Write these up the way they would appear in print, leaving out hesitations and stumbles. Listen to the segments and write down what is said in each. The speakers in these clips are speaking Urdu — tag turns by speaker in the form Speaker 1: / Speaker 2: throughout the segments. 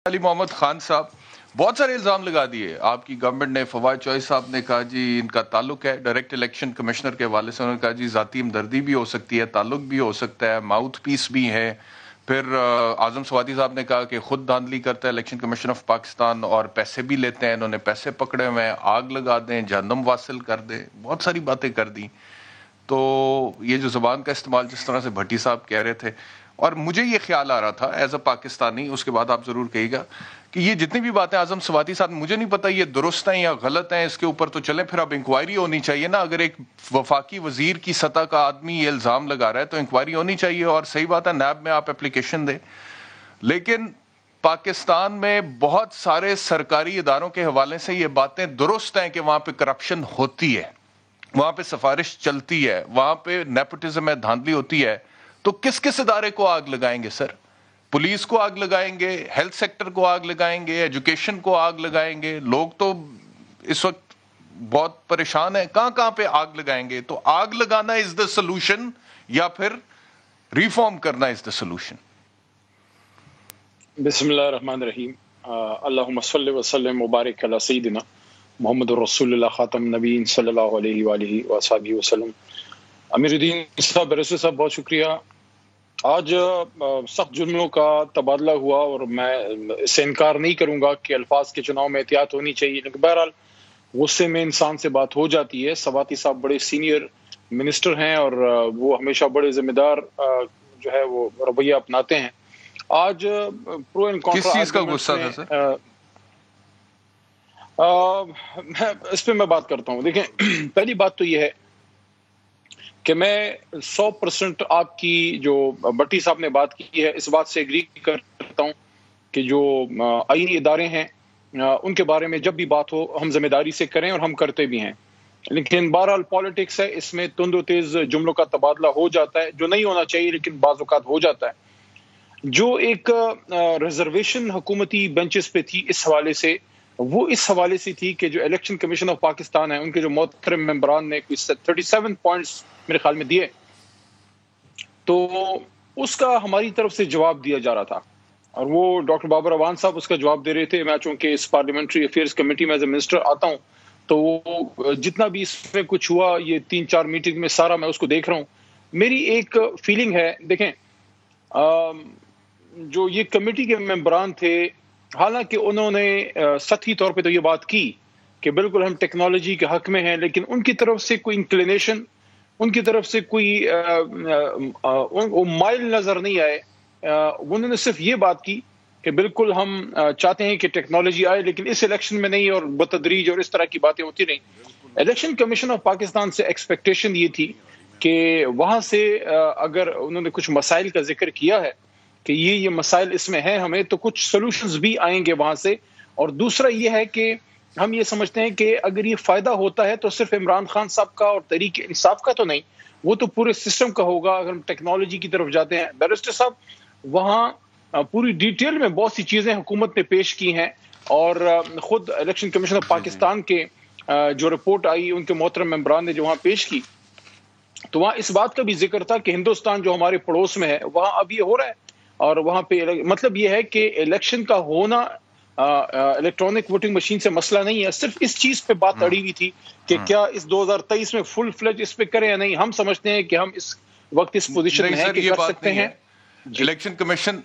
Speaker 1: علی محمد خان صاحب بہت سارے الزام لگا دیے آپ کی گورنمنٹ نے. فواد چوہے صاحب نے کہا جی ان کا تعلق ہے ڈائریکٹ الیکشن کمشنر کے حوالے سے. انہوں نے کہا جی ذاتی ہمدردی بھی ہو سکتی ہے، تعلق بھی ہو سکتا ہے، ماؤتھ پیس بھی ہے. پھر اعظم سوادی صاحب نے کہا کہ خود دھاندلی کرتا ہے الیکشن کمیشن آف پاکستان اور پیسے بھی لیتے ہیں. انہوں نے پیسے پکڑے ہوئے ہیں، آگ لگا دیں، جہنم واصل کر دیں، بہت ساری باتیں کر دی. تو یہ جو زبان کا استعمال جس طرح سے بھٹی صاحب کہہ رہے تھے، اور مجھے یہ خیال آ رہا تھا ایز اے پاکستانی، اس کے بعد آپ ضرور کہیے گا کہ یہ جتنی بھی باتیں اعظم سوادی صاحب، مجھے نہیں پتا یہ درست ہیں یا غلط ہیں، اس کے اوپر تو چلیں پھر اب انکوائری ہونی چاہیے نا. اگر ایک وفاقی وزیر کی سطح کا آدمی یہ الزام لگا رہا ہے تو انکوائری ہونی چاہیے. اور صحیح بات ہے نیب میں آپ اپلیکیشن دیں، لیکن پاکستان میں بہت سارے سرکاری اداروں کے حوالے سے یہ باتیں درست ہیں کہ وہاں پہ کرپشن ہوتی ہے، وہاں پہ سفارش چلتی ہے، وہاں پہ نیپوٹزم ہے، دھاندلی ہوتی ہے. تو کس کس ادارے کو آگ لگائیں گے سر؟ پولیس کو آگ لگائیں گے، ہیلتھ سیکٹر کو آگ لگائیں گے، ایجوکیشن کو آگ لگائیں گے؟ لوگ تو اس وقت بہت پریشان ہیں، کہاں کہاں پہ آگ لگائیں گے؟ تو آگ لگانا از دا سولوشن یا پھر ریفارم کرنا از دا سولوشن؟
Speaker 2: بسم اللہ الرحمن الرحیم. اللہم صلی وسلم مبارک علی سیدنا محمد رسول اللہ خاتم نبیین صلی اللہ علیہ وآلہ وصحبہ وسلم. امیر الدین صاحب، بیرسٹر صاحب، بہت شکریہ. آج سخت جملوں کا تبادلہ ہوا اور میں اس سے انکار نہیں کروں گا کہ الفاظ کے چناؤ میں احتیاط ہونی چاہیے، لیکن بہرحال غصے میں انسان سے بات ہو جاتی ہے. سواتی صاحب بڑے سینئر منسٹر ہیں اور وہ ہمیشہ بڑے ذمہ دار جو ہے وہ رویہ اپناتے ہیں. آج پرو اینڈ
Speaker 1: کس
Speaker 2: کانٹرا
Speaker 1: چیز کا غصہ تھا سر؟
Speaker 2: اس پہ میں بات کرتا ہوں. دیکھیں، پہلی بات تو یہ ہے کہ میں 100% آپ کی جو بٹی صاحب نے بات کی ہے اس بات سے ایگری کرتا ہوں کہ جو آئینی ادارے ہیں ان کے بارے میں جب بھی بات ہو ہم ذمہ داری سے کریں، اور ہم کرتے بھی ہیں. لیکن بہرحال پالیٹکس ہے، اس میں تند و تیز جملوں کا تبادلہ ہو جاتا ہے جو نہیں ہونا چاہیے، لیکن بعض اوقات ہو جاتا ہے. جو ایک ریزرویشن حکومتی بینچز پہ تھی اس حوالے سے، وہ اس حوالے سے تھی کہ جو الیکشن کمیشن آف پاکستان ہے ان کے جو محترم ممبران نے 37 پوائنٹس میرے خیال میں دیے، تو اس کا ہماری طرف سے جواب دیا جا رہا تھا، اور وہ ڈاکٹر بابر اعوان صاحب اس کا جواب دے رہے تھے. میں چونکہ اس پارلیمنٹری افیئرز کمیٹی میں ایز اے منسٹر آتا ہوں، تو وہ جتنا بھی اس میں کچھ ہوا یہ 3-4 میٹنگ میں سارا میں اس کو دیکھ رہا ہوں. میری ایک فیلنگ ہے، دیکھیں جو یہ کمیٹی کے ممبران تھے، حالانکہ انہوں نے سطحی طور پہ تو یہ بات کی کہ بالکل ہم ٹیکنالوجی کے حق میں ہیں، لیکن ان کی طرف سے کوئی انکلینیشن، ان کی طرف سے کوئی مائل نظر نہیں آئے. انہوں نے صرف یہ بات کی کہ بالکل ہم چاہتے ہیں کہ ٹیکنالوجی آئے، لیکن اس الیکشن میں نہیں، اور بتدریج اور اس طرح کی باتیں ہوتی رہیں. الیکشن کمیشن آف پاکستان سے ایکسپیکٹیشن یہ تھی کہ وہاں سے اگر انہوں نے کچھ مسائل کا ذکر کیا ہے کہ یہ مسائل اس میں ہیں ہمیں، تو کچھ سولوشنز بھی آئیں گے وہاں سے. اور دوسرا یہ ہے کہ ہم یہ سمجھتے ہیں کہ اگر یہ فائدہ ہوتا ہے تو صرف عمران خان صاحب کا اور تحریک انصاف کا تو نہیں، وہ تو پورے سسٹم کا ہوگا. اگر ہم ٹیکنالوجی کی طرف جاتے ہیں، بیرسٹر صاحب وہاں پوری ڈیٹیل میں بہت سی چیزیں حکومت نے پیش کی ہیں، اور خود الیکشن کمیشن آف پاکستان کے جو رپورٹ آئی ان کے محترم ممبران نے جو وہاں پیش کی، تو وہاں اس بات کا بھی ذکر تھا کہ ہندوستان جو ہمارے پڑوس میں ہے وہاں اب یہ ہو رہا ہے، اور وہاں پہ مطلب یہ ہے کہ الیکشن کا ہونا الیکٹرانک ووٹنگ مشین سے مسئلہ نہیں ہے. صرف اس چیز پہ بات اڑی ہوئی تھی کہ کیا اس 2023 میں فل فلیج اس پہ کریں یا نہیں. ہم سمجھتے ہیں کہ ہم اس وقت اس پوزیشن میں ہیں کہ کر سکتے ہیں.
Speaker 1: الیکشن کمیشن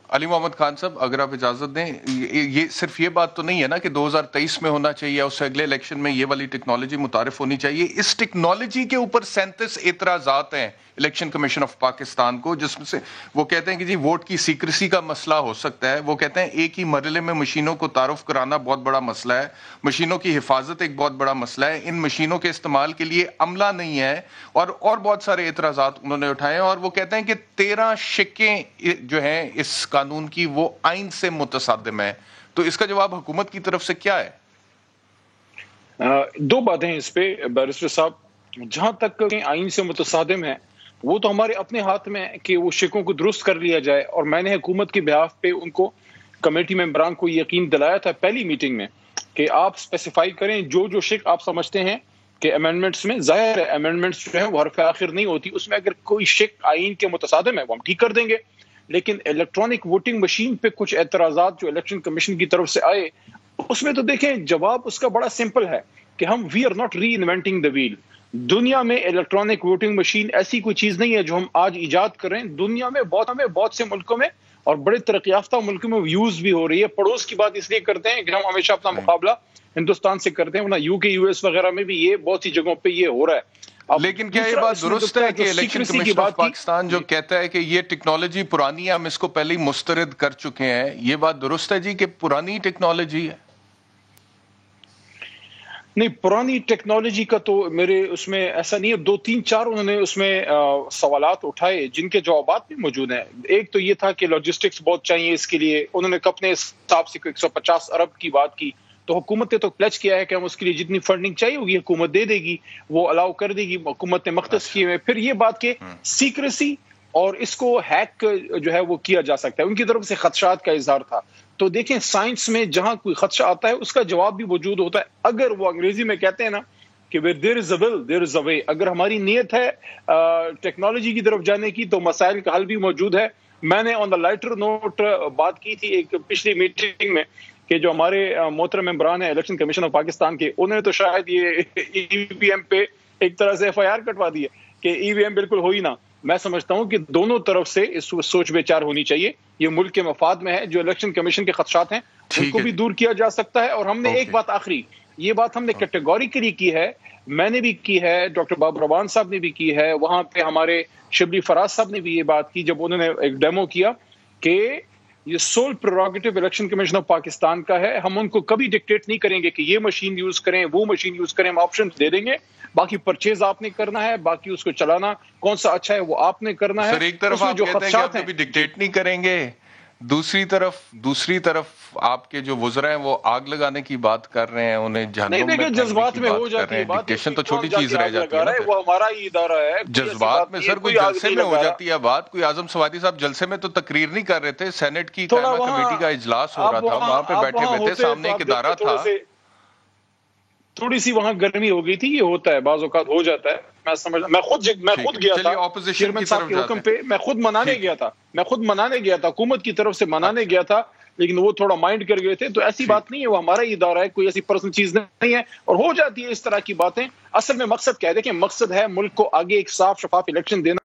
Speaker 1: علی محمد خان صاحب اگر آپ اجازت دیں، یہ صرف یہ بات تو نہیں ہے نا کہ 2023 میں ہونا چاہیے، اس سے اگلے الیکشن میں یہ والی ٹیکنالوجی متعارف ہونی چاہیے. اس ٹیکنالوجی کے اوپر 37 اعتراضات ہیں الیکشن کمیشن آف پاکستان کو، جس میں سے وہ کہتے ہیں کہ جی ووٹ کی سیکریسی کا مسئلہ ہو سکتا ہے. وہ کہتے ہیں ایک ہی مرحلے میں مشینوں کو تعارف کرانا بہت بڑا مسئلہ ہے، مشینوں کی حفاظت ایک بہت بڑا مسئلہ ہے، ان مشینوں کے استعمال کے لیے عملہ نہیں ہے، اور بہت سارے اعتراضات انہوں نے اٹھائے ہیں. اور وہ کہتے ہیں کہ 13 شقیں جو ہیں اس قانون کی وہ آئین سے متصادم ہیں. تو اس کا جواب حکومت کی طرف سے کیا ہے؟
Speaker 2: دو باتیں ہیں اس پہ بیرسٹر صاحب. جہاں تک آئین سے متصادم ہے وہ تو ہمارے اپنے ہاتھ میں ہے کہ وہ شقوں کو درست کر لیا جائے، اور میں نے حکومت کے بہاف پہ ان کو کمیٹی ممبران کو یقین دلایا تھا پہلی میٹنگ میں کہ آپ اسپیسیفائی کریں جو شق آپ سمجھتے ہیں کہ امینڈمنٹس میں، ظاہر ہے امینڈمنٹس جو ہے وہ حرف آخر نہیں ہوتی، اس میں اگر کوئی شق آئین کے متصادم ہے وہ ہم ٹھیک کر دیں گے. لیکن الیکٹرانک ووٹنگ مشین پہ کچھ اعتراضات جو الیکشن کمیشن کی طرف سے آئے، اس میں تو دیکھیں جواب اس کا بڑا سمپل ہے کہ ہم we are not reinventing the wheel. دنیا میں الیکٹرانک ووٹنگ مشین ایسی کوئی چیز نہیں ہے جو ہم آج ایجاد کر رہے ہیں. دنیا میں بہت سے ملکوں میں اور بڑے ترقی یافتہ ملکوں میں یوز بھی ہو رہی ہے. پڑوس کی بات اس لیے کرتے ہیں کہ ہم ہمیشہ اپنا مقابلہ ہندوستان سے کرتے ہیں، ورنہ یو کے US وغیرہ میں بھی یہ بہت سی جگہوں پہ یہ ہو رہا ہے.
Speaker 1: لیکن کیا یہ بات درست ہے کہ الیکشن کمیشن آف پاکستان جو کہتا ہے کہ یہ ٹیکنالوجی پرانی ہے، ہم اس کو پہلے ہی مسترد کر چکے ہیں، یہ بات درست ہے جی کہ پرانی ٹیکنالوجی ہے؟
Speaker 2: نہیں، پرانی ٹیکنالوجی کا تو میرے اس میں ایسا نہیں ہے. 2-3-4 انہوں نے اس میں سوالات اٹھائے جن کے جوابات بھی موجود ہیں. ایک تو یہ تھا کہ لاجسٹکس بہت چاہیے اس کے لیے. انہوں نے اپنے حساب سے 150 ارب کی بات کی، تو حکومت نے تو پلیج کیا ہے کہ ہم اس کے لیے جتنی فنڈنگ چاہیے ہوگی حکومت دے دے گی، وہ الاؤ کر دے گی. حکومت نے مختص کیے ہوئے. پھر یہ بات کہ سیکریسی اور اس کو ہیک جو ہے وہ کیا جا سکتا ہے، ان کی طرف سے خدشات کا اظہار تھا. تو دیکھیں سائنس میں جہاں کوئی خدشہ آتا ہے اس کا جواب بھی موجود ہوتا ہے. اگر وہ انگریزی میں کہتے ہیں نا کہ where there is a will there is a way، اگر ہماری نیت ہے ٹیکنالوجی کی طرف جانے کی تو مسائل کا حل بھی موجود ہے. میں نے آن دا لائٹر نوٹ بات کی تھی ایک پچھلی میٹنگ میں کہ جو ہمارے محترم ممبران ہیں الیکشن کمیشن آف پاکستان کے، انہوں نے تو شاید یہ EVM پہ ایک طرح سے FIR کٹوا دی ہے کہ EVM بالکل ہو ہی نہ. میں سمجھتا ہوں کہ دونوں طرف سے اس سوچ بچار ہونی چاہیے. یہ ملک کے مفاد میں ہے. جو الیکشن کمیشن کے خدشات ہیں ان کو بھی دور کیا جا سکتا ہے. اور ہم نے ایک بات آخری، یہ بات ہم نے کیٹیگوریکلی کی ہے، میں نے بھی کی ہے، ڈاکٹر بابر روان صاحب نے بھی کی ہے، وہاں پہ ہمارے شبلی فراز صاحب نے بھی یہ بات کی جب انہوں نے ایک ڈیمو کیا کہ یہ sole prerogative election commission of Pakistan کا ہے. ہم ان کو کبھی ڈکٹیٹ نہیں کریں گے کہ یہ مشین یوز کریں وہ مشین یوز کریں. ہم آپشن دے دیں گے، باقی پرچیز آپ نے کرنا ہے، باقی اس کو چلانا کون سا اچھا ہے وہ آپ نے کرنا ہے.
Speaker 1: سر ایک طرف آپ کہتے ہیں کہ آپ کبھی ڈکٹیٹ نہیں کریں گے، دوسری طرف آپ کے جو وزراء ہیں وہ آگ لگانے کی بات کر رہے ہیں، انہیں جہنم میں
Speaker 2: جذبات میں ہو جاتی ہے بات.
Speaker 1: ڈکٹیشن تو چھوٹی چیز رہ جاتی ہے،
Speaker 2: وہ ہمارا ہی ادارہ ہے.
Speaker 1: جذبات میں سر کوئی جلسے میں ہو جاتی ہے بات. کوئی اعظم سوادی صاحب جلسے میں تو تقریر نہیں کر رہے تھے، سینٹ کی قائمہ کمیٹی کا اجلاس ہو رہا تھا، وہاں پہ بیٹھے ہوئے تھے، سامنے ایک ادارہ تھا.
Speaker 2: تھوڑی سی وہاں گرمی ہو گئی تھی. یہ ہوتا ہے، بعض اوقات ہو جاتا ہے. میں خود گیا تھا چیئرمین صاحب کے حکم پہ. میں خود منانے گیا تھا، حکومت کی طرف سے منانے گیا تھا، لیکن وہ تھوڑا مائنڈ کر گئے تھے. تو ایسی بات نہیں ہے، وہ ہمارا ہی ادارہ ہے، کوئی ایسی پرسنل چیز نہیں ہے. اور ہو جاتی ہے اس طرح کی باتیں. اصل میں مقصد کیا ہے؟ دیکھیں مقصد ہے ملک کو آگے ایک صاف شفاف الیکشن دینا.